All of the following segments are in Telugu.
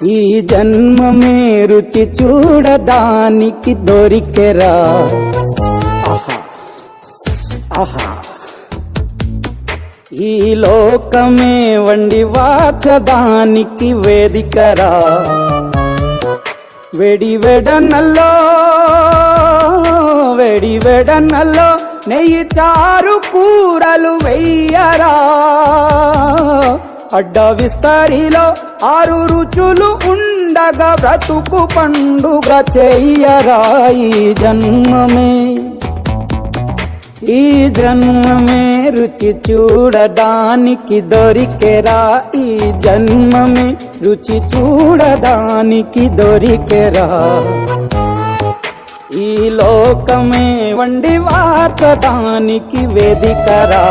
ఈ జన్మమే రుచి చూడడానికి దొరికెరా. ఆహా ఆహా, ఈ లోకమే వండి వాచడానికి వేదికరా. వెడి వెడనల్లో నెయ్యి చారు కూరలు వెయ్యరా. అడ్డ విస్తరిలో 6 రుచులు ఉండగా బ్రతుకు పండుగ చెయ్యరా. ఈ జన్మమే రుచి చూడడానికి దొరికెరా. ఈ జన్మమే రుచి చూడడానికి దొరికెరా. ఈ లోకమే వండి వార్చడానికి వేదికరా.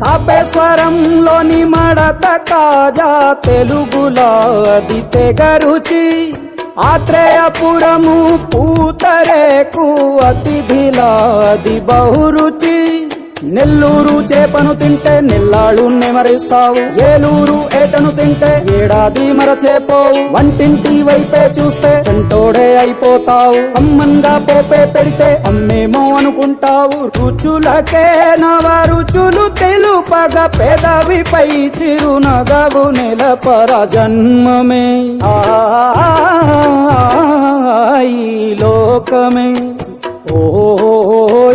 తాపేశ్వరంలోని మడత కాజా తెలుగులో అది తెగ రుచి. ఆత్రేయపురము పూతరేకు అతిథిలా అది బహురుచి. నెల్లూరు చేపను తింటే నెల్లాళ్ళు నెమరిస్తావు. ఏలూరు ఏటను తింటే ఏడాది మరచేపోవు. వంటింటి వైపే చూస్తే చెంటోడే అయిపోతావు. అమ్మంగా పోపే పెడితే అమ్మేమో అనుకుంటావు. రుచులకే నవ రుచులు తెలుపగ పెదవిపై చిరునగవు నెలపర. జన్మమే ఈ లోకమే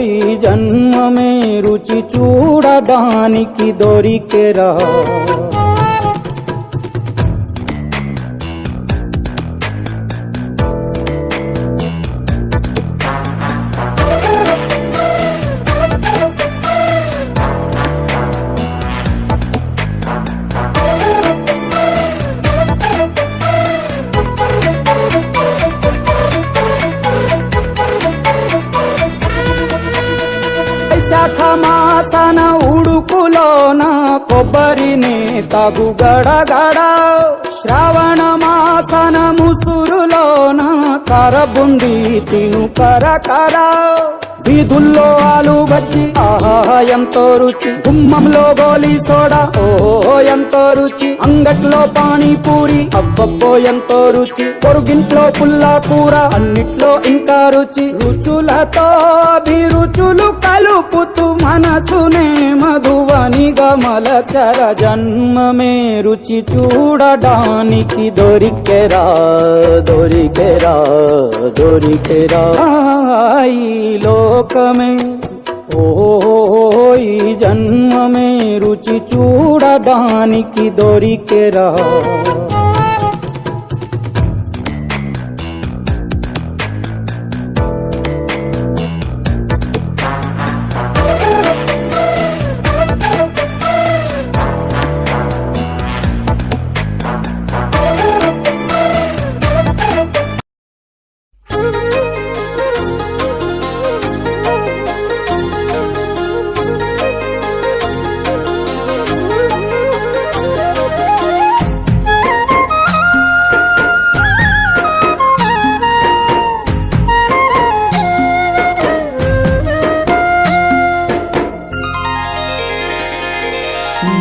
ఈ జన్మమే రుచి చూడడానికి దొరికెరా. మాసన ఉడుకులోన కొబ్బరిని తగు గడగడ. శ్రావణ మాసన ముసురులోన కరబుండి తిను కరకర. వీధుల్లో ఆలు బజ్జి ఆహా ఎంతో రుచి. గుమ్మంలో గోలీ సోడా ఓహో ఎంతో రుచి. అంగట్లో పానీపూరి అబ్బబ్బో ఎంతో రుచి. పొరుగింట్లో పుల్లా కూర అన్నిట్లో ఇంకా రుచి. రుచులతో అభిరుచులు కలుపుతూ మనసునే మధువని గమలచర. జన్మమే రుచి చూడడానికి దొరికెరా. ఈ లోకమే ఈ జన్మమే రుచి చూడడానికి దొరికెరా.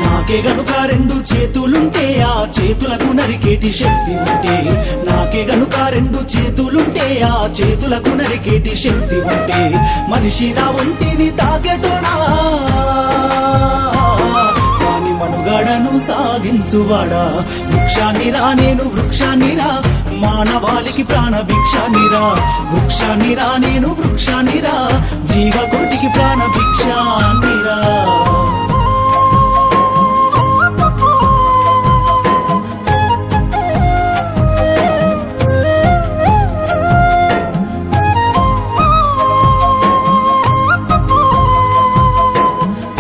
నాకే గనుక 2 చేతులుంటే ఆ చేతులకు నరికేటి శక్తి ఉంటే. నాకే గనుక 2 చేతులుంటే ఆ చేతులకు నరికేటి శక్తి ఉంటే. మనిషి నా ఒంటిని తాకెటోడా కాని మనుగడను సాగించువాడా. వృక్షాన్నిరా నేను వృక్షాన్నిరా. మానవాళికి ప్రాణ భిక్షాన్నిరా. వృక్షాన్నిరా నేను వృక్షాన్నిరా. జీవకోటికి ప్రాణ భిక్షాన్నిరా.